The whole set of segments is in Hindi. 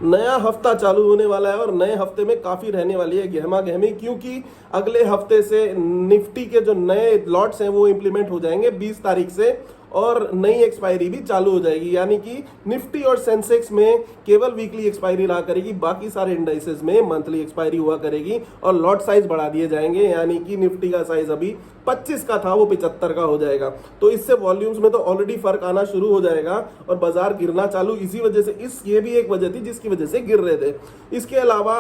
नया हफ्ता चालू होने वाला है और नए हफ्ते में काफी रहने वाली है गहमा गहमी, क्योंकि अगले हफ्ते से निफ्टी के जो नए लॉट्स हैं वो इंप्लीमेंट हो जाएंगे 20 तारीख से, और नई एक्सपायरी भी चालू हो जाएगी। यानी कि निफ्टी और सेंसेक्स में केवल वीकली एक्सपायरी रहा करेगी, बाकी सारे इंडाइसेस में मंथली एक्सपायरी हुआ करेगी और लॉट साइज बढ़ा दिए जाएंगे। यानी कि निफ्टी का साइज अभी 25 का था वो 75 का हो जाएगा। तो इससे वॉल्यूम्स में तो ऑलरेडी फर्क आना शुरू हो जाएगा और बाजार गिरना चालू इसी वजह से, ये भी एक वजह थी जिसकी वजह से गिर रहे थे। इसके अलावा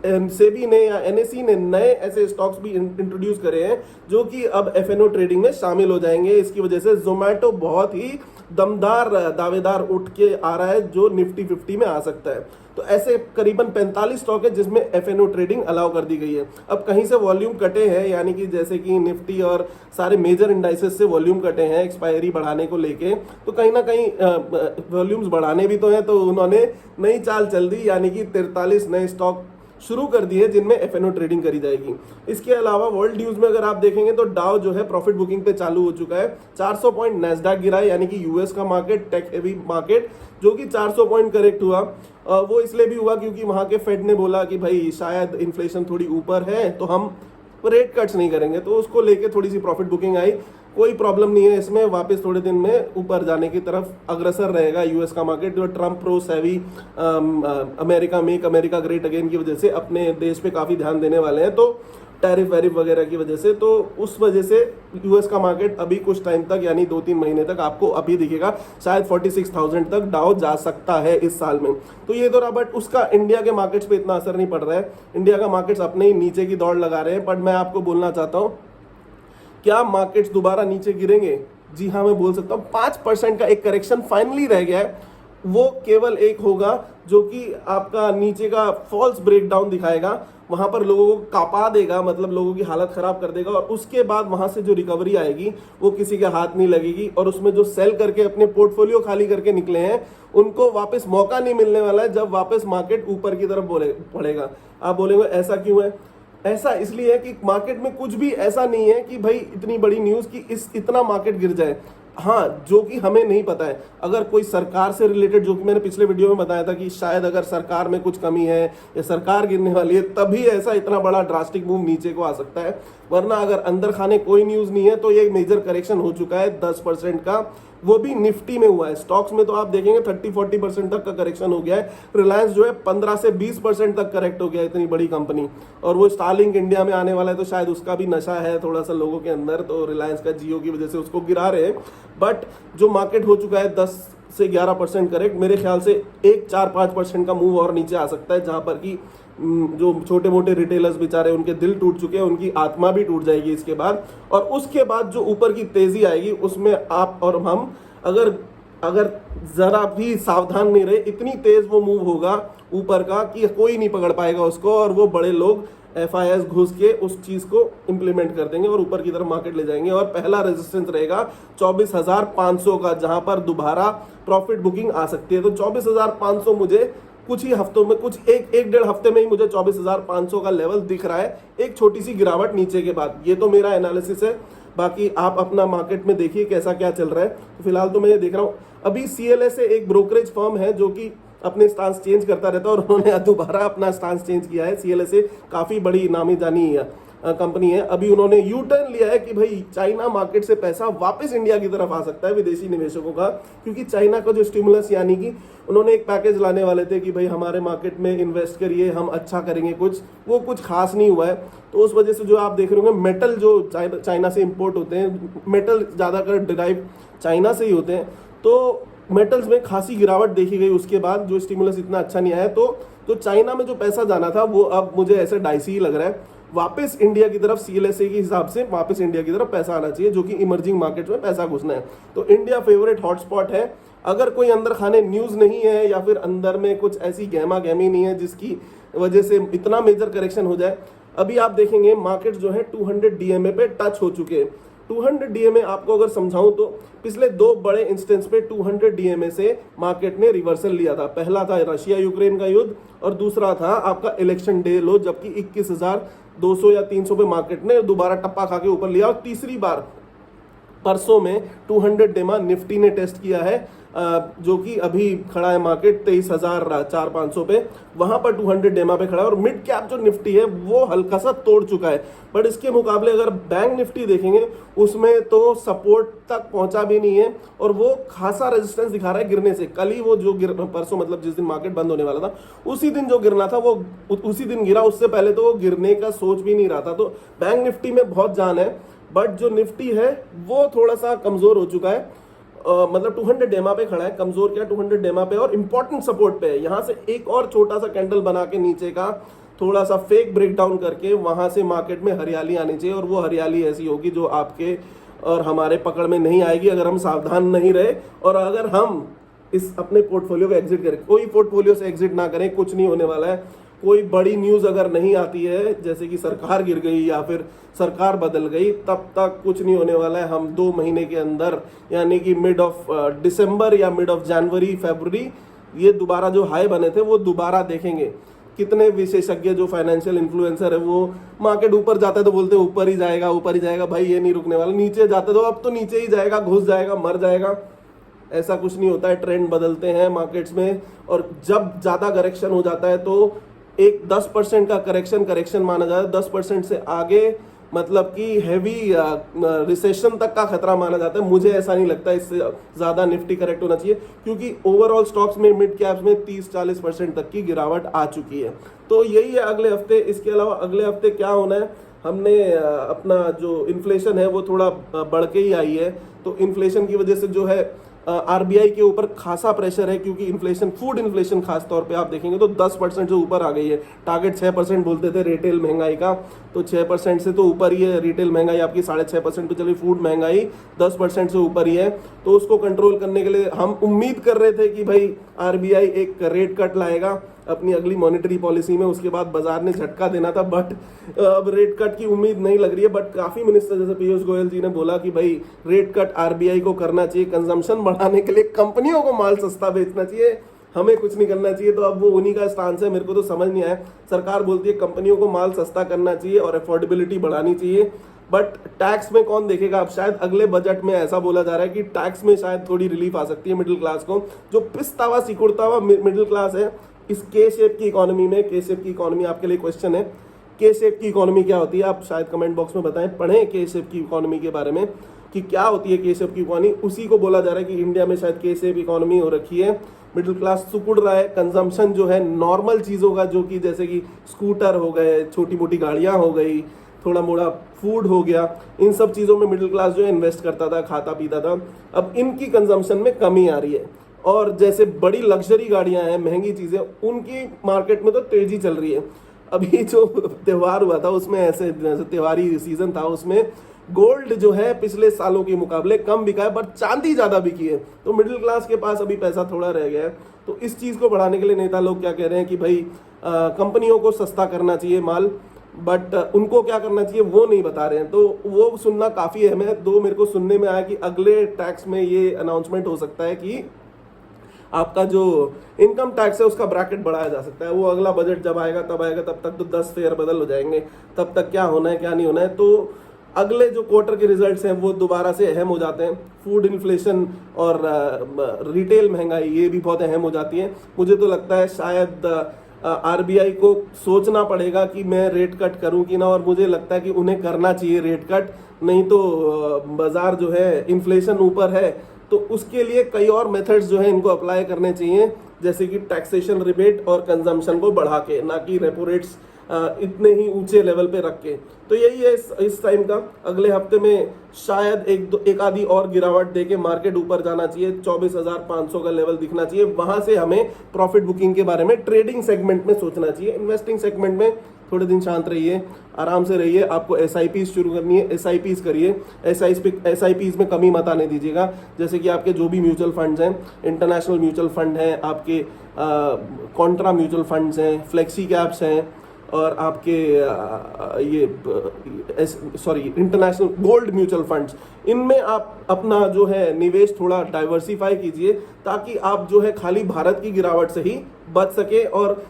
सेबी ने या एनएसई ने नए ऐसे स्टॉक्स भी इंट्रोड्यूस करे हैं जो कि अब एफएनओ ट्रेडिंग में शामिल हो जाएंगे। इसकी वजह से जोमेटो बहुत ही दमदार दावेदार उठ के आ रहा है जो निफ्टी 50 में आ सकता है। तो ऐसे करीबन 45 स्टॉक है जिसमें एफएनओ ट्रेडिंग अलाउ कर दी गई है। अब कहीं से वॉल्यूम कटे हैं, यानी कि जैसे कि निफ्टी और सारे मेजर इंडाइसेस से वॉल्यूम कटे हैं एक्सपायरी बढ़ाने को लेके, तो कहीं ना कहीं वॉल्यूम्स बढ़ाने भी तो हैं, तो उन्होंने नई चाल चल दी, यानी कि 43 नए स्टॉक शुरू कर दिए जिनमें एफएनओ ट्रेडिंग करी जाएगी। इसके अलावा वर्ल्ड न्यूज में अगर आप देखेंगे तो डाउ जो है प्रॉफिट बुकिंग पे चालू हो चुका है। 400 पॉइंट नैस्डैक गिरा है, यानी कि यूएस का मार्केट, टेक हेवी मार्केट, जो कि 400 पॉइंट करेक्ट हुआ। वो इसलिए भी हुआ क्योंकि वहां के फेड ने बोला कि भाई शायद इन्फ्लेशन थोड़ी ऊपर है तो हम रेट कट्स नहीं करेंगे, तो उसको लेके थोड़ी सी प्रॉफिट बुकिंग आई। कोई प्रॉब्लम नहीं है इसमें, वापस थोड़े दिन में ऊपर जाने की तरफ अग्रसर रहेगा यूएस का मार्केट, जो ट्रम्प प्रो सेवी America make America great again की वजह से अपने देश पे काफी ध्यान देने वाले हैं, तो टैरिफ वैरिफ वगैरह की वजह से, तो उस वजह से यूएस का मार्केट अभी कुछ टाइम तक यानी 2-3 महीने तक आपको अभी दिखेगा, शायद 46,000 तक डाउ जा सकता है इस साल में। तो ये तो रहा, बट उसका इंडिया के मार्केट्स पे इतना असर नहीं पड़ रहा है। इंडिया का मार्केट्स अपने ही नीचे की दौड़ लगा रहे हैं। बट मैं आपको बोलना चाहता हूँ, क्या मार्केट्स दोबारा नीचे गिरेंगे? जी हाँ, मैं बोल सकता हूँ 5% का एक करेक्शन फाइनली रह गया है। वो केवल एक होगा जो कि आपका नीचे का फॉल्स ब्रेकडाउन दिखाएगा, वहां पर लोगों को कापा देगा, मतलब लोगों की हालत खराब कर देगा, और उसके बाद वहां से जो रिकवरी आएगी वो किसी के हाथ नहीं लगेगी। और उसमें जो सेल करके अपने पोर्टफोलियो खाली करके निकले हैं उनको वापस मौका नहीं मिलने वाला है जब वापस मार्केट ऊपर की तरफ बढ़ेगा। आप बोलेंगे ऐसा क्यों है? ऐसा इसलिए है कि मार्केट में कुछ भी ऐसा नहीं है कि भाई इतनी बड़ी न्यूज कि इतना मार्केट गिर जाए। हाँ, जो कि हमें नहीं पता है। अगर कोई सरकार से रिलेटेड, जो कि मैंने पिछले वीडियो में बताया था कि शायद अगर सरकार में कुछ कमी है या सरकार गिरने वाली है, तभी ऐसा इतना बड़ा ड्रास्टिक मूव नीचे को आ सकता है। वरना अगर अंदर खाने कोई न्यूज नहीं है तो ये मेजर करेक्शन हो चुका है 10% का, वो भी निफ्टी में हुआ है। स्टॉक्स में तो आप देखेंगे 30-40% तक का करेक्शन हो गया है। रिलायंस जो है 15 से 20% तक करेक्ट हो गया है, इतनी बड़ी कंपनी। और वो स्टारलिंक इंडिया में आने वाला है तो शायद उसका भी नशा है थोड़ा सा लोगों के अंदर, तो रिलायंस का जियो की वजह से उसको गिरा रहे हैं। बट जो मार्केट हो चुका है 10 से 11% करेक्ट, मेरे ख्याल से 1-4-5% का मूव और नीचे आ सकता है, जहां पर कि जो छोटे मोटे रिटेलर्स बेचारे उनके दिल टूट चुके हैं, उनकी आत्मा भी टूट जाएगी इसके बाद। और उसके बाद जो ऊपर की तेजी आएगी उसमें आप और हम अगर जरा भी सावधान नहीं रहे, इतनी तेज वो मूव होगा ऊपर का कि कोई नहीं पकड़ पाएगा उसको, और वो बड़े लोग FIS घुस के उस चीज को इंप्लीमेंट कर देंगे और ऊपर की तरफ मार्केट ले जाएंगे। और पहला रेजिस्टेंस रहेगा 24,500 का, जहां पर दोबारा प्रॉफिट बुकिंग आ सकती है। तो 24,500 मुझे कुछ ही हफ्तों में, कुछ एक डेढ़ हफ्ते में ही मुझे 24,500 का लेवल दिख रहा है, एक छोटी सी गिरावट नीचे के बाद। ये तो मेरा एनालिसिस है, बाकी आप अपना मार्केट में देखिए कैसा क्या चल रहा है। तो फिलहाल तो मैं ये देख रहा हूँ, अभी CLS एक ब्रोकरेज फर्म है जो कि अपने स्टांस चेंज करता रहता है, और उन्होंने दोबारा अपना स्टांस चेंज किया है। CLS काफी बड़ी नामी जानी कंपनी है। अभी उन्होंने यू टर्न लिया है कि भाई चाइना मार्केट से पैसा वापस इंडिया की तरफ आ सकता है विदेशी निवेशकों का, क्योंकि चाइना का जो स्टिमुलस, यानी कि उन्होंने एक पैकेज लाने वाले थे कि भाई हमारे मार्केट में इन्वेस्ट करिए, हम अच्छा करेंगे, वो कुछ खास नहीं हुआ है। तो उस वजह से जो आप देख रहे होंगे, मेटल जो चाइना से इंपोर्ट होते हैं, मेटल ज्यादातर डिराइव चाइना से ही होते हैं, तो मेटल्स में खासी गिरावट देखी गई उसके बाद, जो स्टिमुलस इतना अच्छा नहीं आया। तो चाइना में जो पैसा जाना था वो अब मुझे ऐसे डाइसी ही लग रहा है, वापस इंडिया की तरफ CLSA के हिसाब से वापस इंडिया की तरफ पैसा आना चाहिए, जो कि इमर्जिंग मार्केट में पैसा घुसना है। तो इंडिया फेवरेट हॉटस्पॉट है। अगर कोई अंदर खाने न्यूज नहीं है या फिर अंदर में कुछ ऐसी गहमा गहमी नहीं है जिसकी वजह से इतना मेजर करेक्शन हो जाए, अभी आप देखेंगे मार्केट जो है 200 DMA पे टच हो चुके हैं। 200 DMA आपको अगर समझाऊं तो पिछले 2 बड़े इंस्टेंस पे 200 DMA से मार्केट ने रिवर्सल लिया था। पहला था रशिया यूक्रेन का युद्ध, और दूसरा था आपका इलेक्शन डे लो, जबकि 21,200 या 300 पे मार्केट ने दोबारा टप्पा खा के ऊपर लिया। और तीसरी बार परसों में 200 डेमा निफ्टी ने टेस्ट किया है जो कि अभी खड़ा है मार्केट 23,400-500 पे, वहां पर 200 डेमा पे खड़ा है। और मिड कैप जो निफ्टी है वो हल्का सा तोड़ चुका है, बट इसके मुकाबले अगर बैंक निफ्टी देखेंगे उसमें तो सपोर्ट तक पहुंचा भी नहीं है और वो खासा रेजिस्टेंस दिखा रहा है गिरने से। कल ही वो जो परसों मतलब जिस दिन मार्केट बंद होने वाला था उसी दिन जो गिरना था वो उसी दिन गिरा, उससे पहले तो वो गिरने का सोच भी नहीं रहा था। तो बैंक निफ्टी में बहुत जान है, बट जो निफ्टी है वो थोड़ा सा कमजोर हो चुका है। मतलब 200 डेमा पे खड़ा है, कमजोर क्या 200 डेमा पे और इंपॉर्टेंट सपोर्ट पे है। यहां से एक और छोटा सा कैंडल बना के नीचे का थोड़ा सा फेक ब्रेकडाउन करके वहां से मार्केट में हरियाली आनी चाहिए, और वो हरियाली ऐसी होगी जो आपके और हमारे पकड़ में नहीं आएगी अगर हम सावधान नहीं रहे। और अगर हम इस अपने पोर्टफोलियो को एग्जिट करें, कोई पोर्टफोलियो से एग्जिट ना करें, कुछ नहीं होने वाला है। कोई बड़ी न्यूज अगर नहीं आती है, जैसे कि सरकार गिर गई या फिर सरकार बदल गई, तब तक कुछ नहीं होने वाला है। हम 2 महीने के अंदर यानी कि मिड ऑफ दिसंबर या मिड ऑफ जनवरी फरवरी ये दोबारा जो हाई बने थे वो दोबारा देखेंगे। कितने विशेषज्ञ जो फाइनेंशियल इन्फ्लुएंसर है वो मार्केट ऊपर जाता है तो बोलते हैं ऊपर ही जाएगा ऊपर ही जाएगा, भाई ये नहीं रुकने वाला। नीचे जाते तो अब तो नीचे ही जाएगा, घुस जाएगा, मर जाएगा। ऐसा कुछ नहीं होता है, ट्रेंड बदलते हैं मार्केट्स में। और जब ज्यादा करेक्शन हो जाता है तो एक 10% का करेक्शन माना जाता है। 10% से आगे मतलब कि हैवी रिसेशन तक का खतरा माना जाता है। मुझे ऐसा नहीं लगता इससे ज्यादा निफ्टी करेक्ट होना चाहिए, क्योंकि ओवरऑल स्टॉक्स में मिड कैप्स में 30-40% तक की गिरावट आ चुकी है। तो यही है अगले हफ्ते। इसके अलावा अगले हफ्ते क्या होना है, हमने अपना जो इन्फ्लेशन है वो थोड़ा बढ़ के ही आई है, तो इन्फ्लेशन की वजह से जो है आरबीआई के ऊपर खासा प्रेशर है, क्योंकि इन्फ्लेशन, फूड इन्फ्लेशन खास तौर पे आप देखेंगे तो 10% से ऊपर आ गई है। टारगेट 6% बोलते थे रिटेल महंगाई का, तो 6% से तो ऊपर ही है। रिटेल महंगाई आपकी 6.5% पे चली, फूड महंगाई 10% से ऊपर ही है। तो उसको कंट्रोल करने के लिए हम उम्मीद कर रहे थे कि भाई आरबीआई एक रेट कट लाएगा अपनी अगली मॉनेटरी पॉलिसी में, उसके बाद बाजार ने झटका देना था। बट अब रेट कट की उम्मीद नहीं लग रही है। बट काफी मिनिस्टर जैसे पीयूष गोयल जी ने बोला कि भाई रेट कट आरबीआई को करना चाहिए, कंजम्पशन बढ़ाने के लिए, कंपनियों को माल सस्ता बेचना चाहिए, हमें कुछ नहीं करना चाहिए। तो अब वो उन्हीं का स्टांस है, मेरे को तो समझ नहीं आया। सरकार बोलती है कंपनियों को माल सस्ता करना चाहिए और अफोर्डेबिलिटी बढ़ानी चाहिए, बट टैक्स में कौन देखेगा। अब शायद अगले बजट में ऐसा बोला जा रहा है कि टैक्स में शायद थोड़ी रिलीफ आ सकती है मिडिल क्लास को। जो पिसता हुआ सिकुड़ता हुआ मिडिल क्लास है इस के शेप की इकोनॉमी में, के शेप की इकोनॉमी आपके लिए क्वेश्चन है, के शेप की इकोनॉमी क्या होती है, आप शायद कमेंट बॉक्स में बताएं, पढ़ें के शेप की इकोनॉमी के बारे में कि क्या होती है के शेप की इकोनॉमी। उसी को बोला जा रहा है कि इंडिया में शायद के शेप इकोनॉमी हो रखी है, मिडिल क्लास सिकुड़ रहा है। कंजम्पशन जो है नॉर्मल चीज़ों का, जो कि जैसे कि स्कूटर हो गए, छोटी मोटी गाड़ियाँ हो गई, थोड़ा मोड़ा फूड हो गया, इन सब चीज़ों में मिडिल क्लास जो है इन्वेस्ट करता था, खाता पीता था। अब इनकी कंजम्पशन में कमी आ रही है। और जैसे बड़ी लग्जरी गाड़ियां हैं, महंगी चीजें, उनकी मार्केट में तो तेजी चल रही है। अभी जो त्यौहार हुआ था उसमें ऐसे त्योहारी सीजन था, उसमें गोल्ड जो है पिछले सालों के मुकाबले कम बिका है, पर चांदी ज्यादा बिकी है। तो मिडिल क्लास के पास अभी पैसा थोड़ा रह गया है। तो इस चीज को बढ़ाने के लिए नेता लोग क्या कह रहे हैं कि भाई कंपनियों को सस्ता करना चाहिए माल, बट उनको क्या करना चाहिए वो नहीं बता रहे हैं। तो वो सुनना काफी अहम है। मेरे को सुनने में आया कि अगले टैक्स में ये अनाउंसमेंट हो सकता है कि आपका जो इनकम टैक्स है उसका ब्रैकेट बढ़ाया जा सकता है। वो अगला बजट जब आएगा तब आएगा, तब तक तो 10 फेयर बदल हो जाएंगे, तब तक क्या होना है क्या नहीं होना है। तो अगले जो क्वार्टर के रिजल्ट्स हैं वो दोबारा से अहम हो जाते हैं। फूड इन्फ्लेशन और रिटेल महंगाई ये भी बहुत अहम हो जाती है। मुझे तो लगता है शायद आरबीआई को सोचना पड़ेगा कि मैं रेट कट करूं कि ना, और मुझे लगता है कि उन्हें करना चाहिए रेट कट, नहीं तो बाजार जो है इन्फ्लेशन ऊपर है तो उसके लिए कई और मेथड्स जो है इनको अप्लाई करने चाहिए, जैसे कि टैक्सेशन रिबेट और कंजम्पशन को बढ़ा के, ना कि रेपो रेट्स इतने ही ऊंचे लेवल पे रख के। तो यही है इस टाइम का। अगले हफ्ते में शायद एक आधी और गिरावट देके मार्केट ऊपर जाना चाहिए, 24,500 का लेवल दिखना चाहिए। वहां से हमें प्रॉफिट बुकिंग के बारे में ट्रेडिंग सेगमेंट में सोचना चाहिए। इन्वेस्टिंग सेगमेंट में थोड़े दिन शांत रहिए, आराम से रहिए। आपको एसआईपीज शुरू करनी है, एसआईपीज करिए। एसआईपीज में कमी मत आने दीजिएगा। जैसे कि आपके जो भी म्यूचुअल फंड्स हैं, इंटरनेशनल म्यूचुअल फंड हैं, आपके कॉन्ट्रा म्यूचुअल फंड्स हैं, फ्लेक्सी कैप्स हैं, और आपके इंटरनेशनल गोल्ड म्यूचुअल फंड्स, इनमें आप अपना जो है निवेश थोड़ा डाइवर्सिफाई कीजिए, ताकि आप जो है खाली भारत की गिरावट से ही बच सके और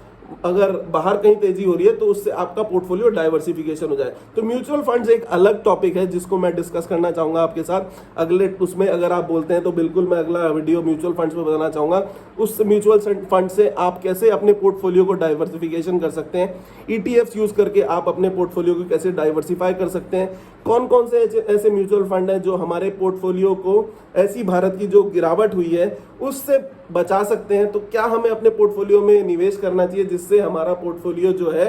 अगर बाहर कहीं तेजी हो रही है तो उससे आपका पोर्टफोलियो डाइवर्सिफिकेशन हो जाए। तो म्यूचुअल फंड्स एक अलग टॉपिक है जिसको मैं डिस्कस करना चाहूंगा आपके साथ अगले उसमें। अगर आप बोलते हैं तो बिल्कुल मैं अगला वीडियो म्यूचुअल फंड्स में बताना चाहूंगा। उस म्यूचुअल फंड से आप कैसे अपने पोर्टफोलियो को डाइवर्सिफिकेशन कर सकते हैं, ईटीएफ्स यूज करके आप अपने पोर्टफोलियो को कैसे डाइवर्सिफाई कर सकते हैं, कौन कौन से ऐसे म्यूचुअल फंड हैं जो हमारे पोर्टफोलियो को ऐसी भारत की जो गिरावट हुई है उससे बचा सकते हैं। तो क्या हमें अपने पोर्टफोलियो में निवेश करना चाहिए जिससे हमारा पोर्टफोलियो जो है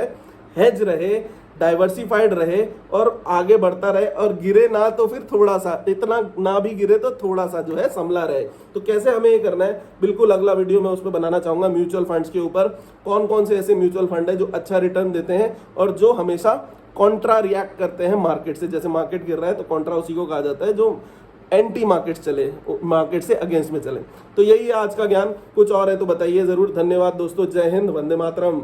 हेज रहे, डाइवर्सिफाइड रहे और आगे बढ़ता रहे, और गिरे ना तो फिर थोड़ा सा, इतना ना भी गिरे तो थोड़ा सा जो है संभला रहे। तो कैसे हमें ये करना है, बिल्कुल अगला वीडियो मैं उस पर बनाना चाहूंगा म्यूचुअल फंड्स के ऊपर। कौन कौन से ऐसे म्यूचुअल फंड है जो अच्छा रिटर्न देते हैं और जो हमेशा कॉन्ट्रा रिएक्ट करते हैं मार्केट से। जैसे मार्केट गिर रहा है तो कॉन्ट्रा उसी को कहा जाता है जो एंटी मार्केट चले, मार्केट से अगेंस्ट में चले। तो यही है आज का ज्ञान, कुछ और है तो बताइए जरूर। धन्यवाद दोस्तों, जय हिंद, वंदे मातरम।